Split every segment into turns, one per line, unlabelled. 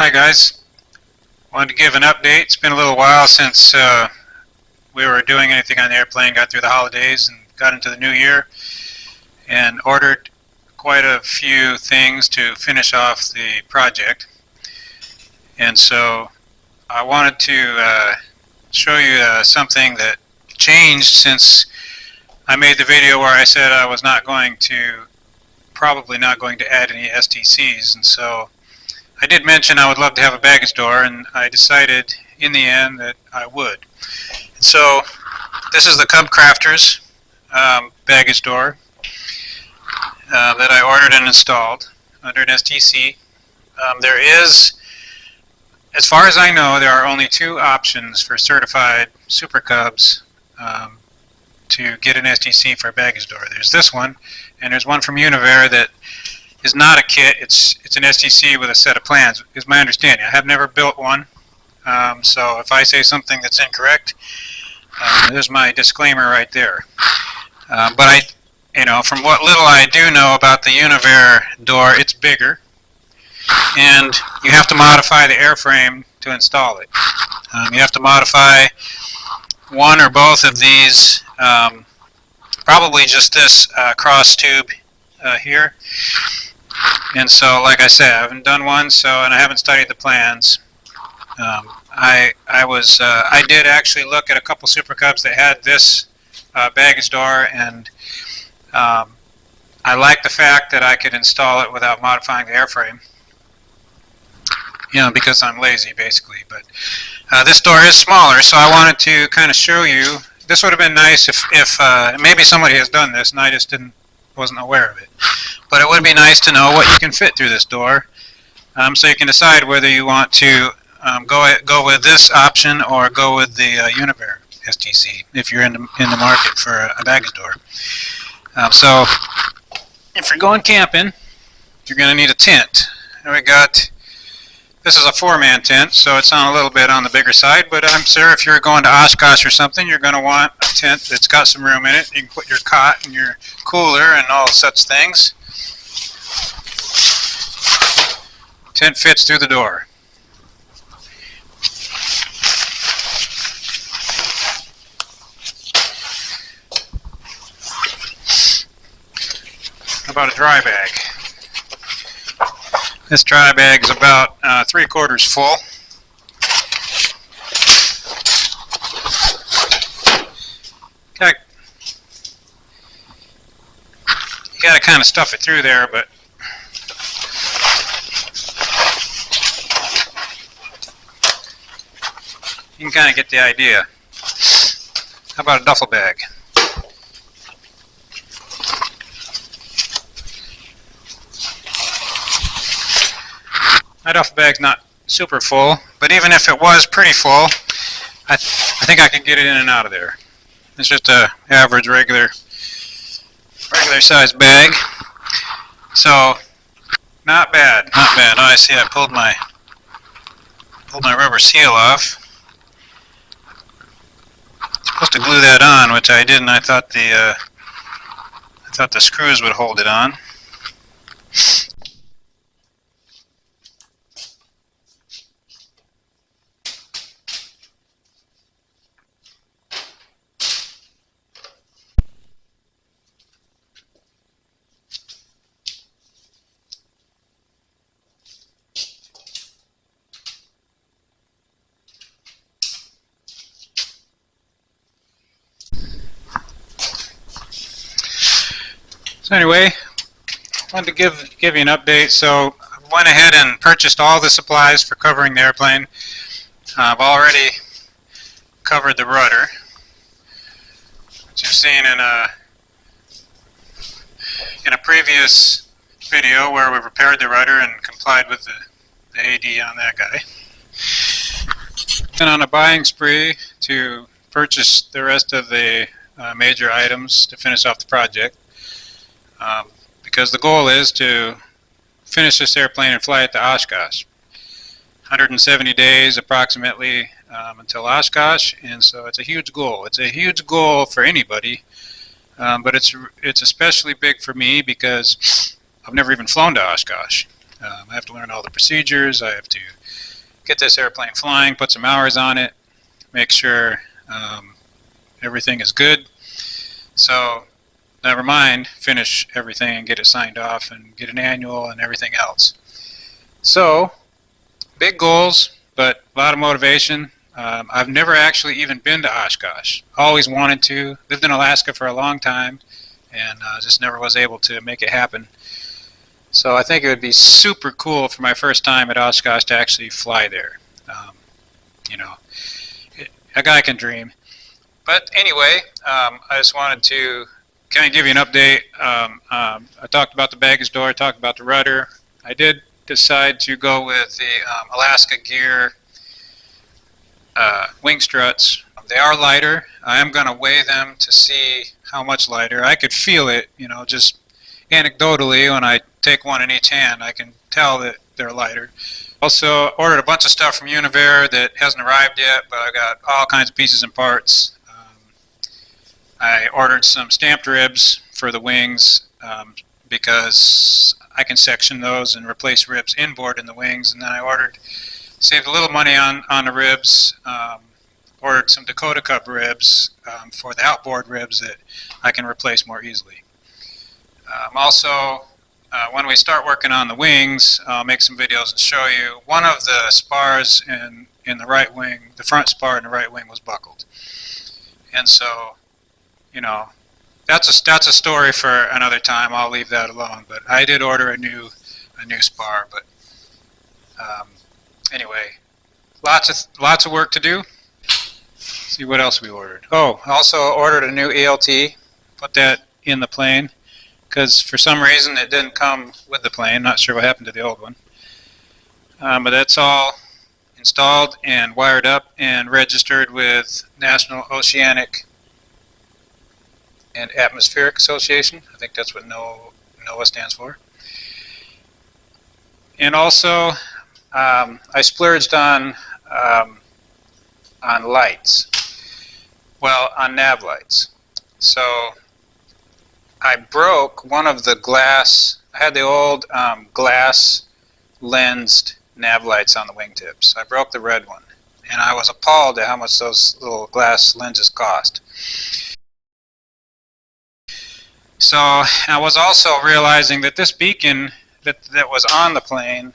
Hi guys, wanted to give an update. It's been a little while since we were doing anything on the airplane, got through the holidays and got into the new year and ordered quite a few things to finish off the project. And so I wanted to show you something that changed since I made the video where I said I was probably not going to add any STCs, and so I did mention I would love to have a baggage door, and I decided in the end that I would. And so this is the Cub Crafters baggage door that I ordered and installed under an STC. There is, as far as I know, there are only two options for certified Super Cubs to get an STC for a baggage door. There's this one, and there's one from Univair that is not a kit. It's an STC with a set of plans, is my understanding. I have never built one, so if I say something that's incorrect, there's my disclaimer right there. But from what little I do know about the Univair door, it's bigger, and you have to modify the airframe to install it. You have to modify one or both of these, probably just this cross tube here. And so, like I said, I haven't done one, and I haven't studied the plans. I did actually look at a couple Super Cubs that had this baggage door, and I like the fact that I could install it without modifying the airframe. Because I'm lazy, basically. But this door is smaller, so I wanted to kind of show you. This would have been nice if maybe somebody has done this, and I just wasn't aware of it. But it would be nice to know what you can fit through this door, so you can decide whether you want to go with this option or go with the Univair STC if you're in the market for a baggage door. So if you're going camping, you're going to need a tent. And this is a 4-man tent, so it's a little bit on the bigger side, but I'm sure if you're going to Oshkosh or something, you're going to want a tent that's got some room in it. You can put your cot and your cooler and all such things. Tent fits through the door. How about a dry bag? This dry bag is about 3/4 full. You gotta kind of stuff it through there, but you can kind of get the idea. How about a duffel bag? My duffel bag's not super full, but even if it was pretty full, I think I can get it in and out of there. It's just a average regular sized bag, so not bad, not bad. Oh, I see I pulled my rubber seal off. Supposed to glue that on, which I didn't. I thought the screws would hold it on. So anyway, I wanted to give you an update. So I went ahead and purchased all the supplies for covering the airplane. I've already covered the rudder, which you've seen in a previous video where we repaired the rudder and complied with the AD on that guy. Been on a buying spree to purchase the rest of the major items to finish off the project. Because the goal is to finish this airplane and fly it to Oshkosh. 170 days approximately until Oshkosh, and so it's a huge goal. It's a huge goal for anybody, but it's especially big for me because I've never even flown to Oshkosh. I have to learn all the procedures. I have to get this airplane flying, put some hours on it, make sure everything is good. So never mind, finish everything and get it signed off and get an annual and everything else. So big goals, but a lot of motivation. I've never actually even been to Oshkosh. Always wanted to. Lived in Alaska for a long time, and just never was able to make it happen. So I think it would be super cool for my first time at Oshkosh to actually fly there. You know, a guy can dream. But anyway, I just wanted to kind of give you an update. I talked about the baggage door, I talked about the rudder. I did decide to go with the Alaska Gear wing struts. They are lighter. I am going to weigh them to see how much lighter. I could feel it, you know, just anecdotally when I take one in each hand. I can tell that they're lighter. Also ordered a bunch of stuff from Univair that hasn't arrived yet, but I got all kinds of pieces and parts. I ordered some stamped ribs for the wings because I can section those and replace ribs inboard in the wings. And then I saved a little money on the ribs, ordered some Dakota Cup ribs for the outboard ribs that I can replace more easily. Also, when we start working on the wings, I'll make some videos and show you. One of the spars in the right wing, the front spar in the right wing was buckled. And so, you know, that's a story for another time. I'll leave that alone. But I did order a new spar. But anyway, lots of work to do. Let's see what else we ordered. Oh, also ordered a new ELT. Put that in the plane because for some reason it didn't come with the plane. Not sure what happened to the old one. But that's all installed and wired up and registered with National Oceanic and Atmospheric Association. I think that's what NOAA stands for. And also, I splurged on lights. Well, on nav lights. So I broke one of the glass. I had the old glass lensed nav lights on the wingtips. I broke the red one, and I was appalled at how much those little glass lenses cost. So I was also realizing that this beacon that was on the plane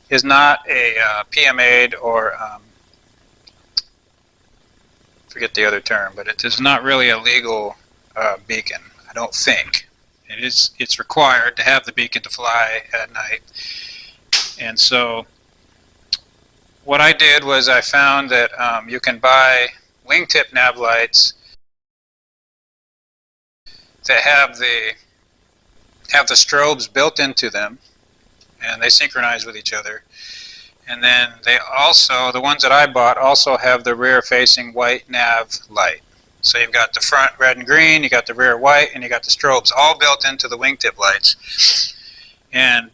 is not a PMA'd or forget the other term, but it is not really a legal beacon. I don't think it's required to have the beacon to fly at night. And so what I did was I found that you can buy wingtip nav lights that have the strobes built into them, and they synchronize with each other. And then they also, the ones that I bought, also have the rear facing white nav light. So you've got the front red and green, you got the rear white, and you got the strobes all built into the wingtip lights. And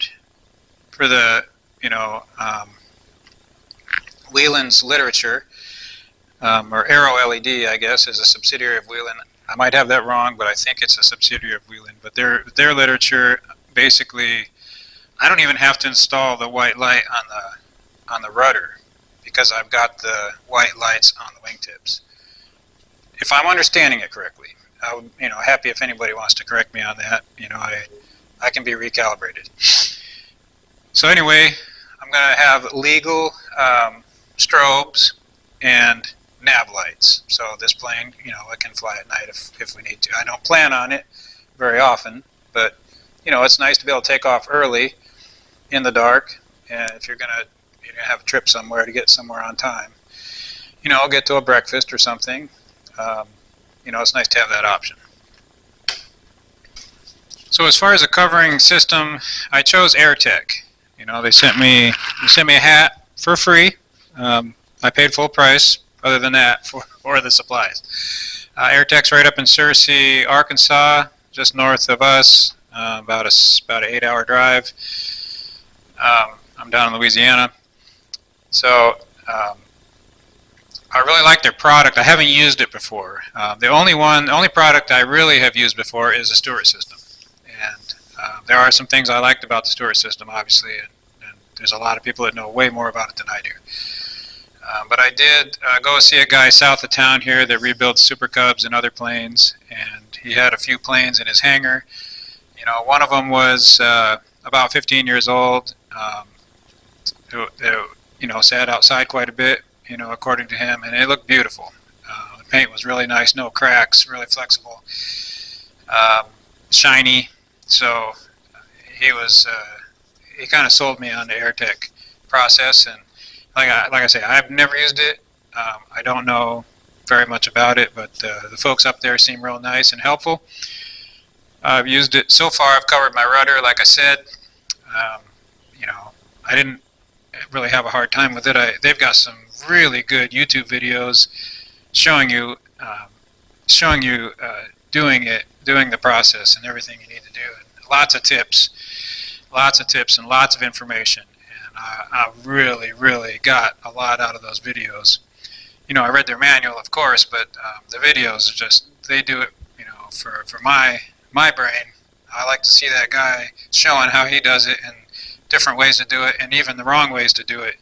for the, you know, Wheelin's Literature, or Aero LED, I guess, is a subsidiary of Wheelin. I might have that wrong, but I think it's a subsidiary of Wheelin. But their literature, basically, I don't even have to install the white light on the rudder because I've got the white lights on the wingtips. If I'm understanding it correctly, I would, you know, happy if anybody wants to correct me on that. You know, I can be recalibrated. So anyway, I'm going to have legal strobes and nav lights. So this plane, you know, it can fly at night if we need to. I don't plan on it very often, but you know, it's nice to be able to take off early in the dark, and if you're gonna have a trip somewhere to get somewhere on time, you know, get to a breakfast or something. You know, it's nice to have that option. So as far as the covering system, I chose AirTech. You know, they sent me a hat for free. I paid full price. Other than that, for the supplies. AirTech's right up in Searcy, Arkansas, just north of us, about an 8-hour drive. I'm down in Louisiana. So I really like their product. I haven't used it before. The only product I really have used before is the Stewart system. And there are some things I liked about the Stewart system, obviously. And there's a lot of people that know way more about it than I do. But I did go see a guy south of town here that rebuilds Super Cubs and other planes, and he had a few planes in his hangar. You know, one of them was about 15 years old. You know, sat outside quite a bit, you know, according to him, and it looked beautiful. The paint was really nice, no cracks, really flexible, shiny. So he kind of sold me on the AirTech process, and like I say, I've never used it. I don't know very much about it, but the folks up there seem real nice and helpful. I've used it so far. I've covered my rudder, like I said. You know, I didn't really have a hard time with it. They've got some really good YouTube videos showing you doing the process and everything you need to do. And lots of tips and lots of information. And I really got a lot out of those videos. You know, I read their manual, of course, but the videos are just, they do it, you know, for my brain. I like to see that guy showing how he does it and different ways to do it, and even the wrong ways to do it,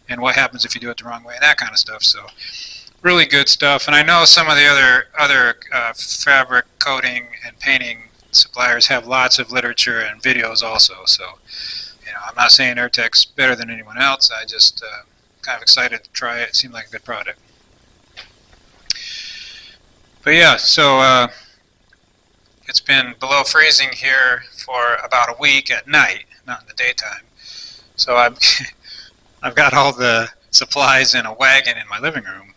and what happens if you do it the wrong way, and that kind of stuff. So really good stuff. And I know some of the other fabric coating and painting suppliers have lots of literature and videos also. So, you know, I'm not saying AirTech's better than anyone else. I just kind of excited to try it. It seemed like a good product. But yeah, so it's been below freezing here for about a week at night, not in the daytime. So I've got all the supplies in a wagon in my living room,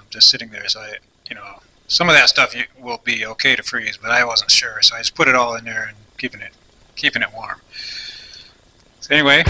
just sitting there. So you know, some of that stuff will be okay to freeze, but I wasn't sure, so I just put it all in there and keeping it warm. So anyway,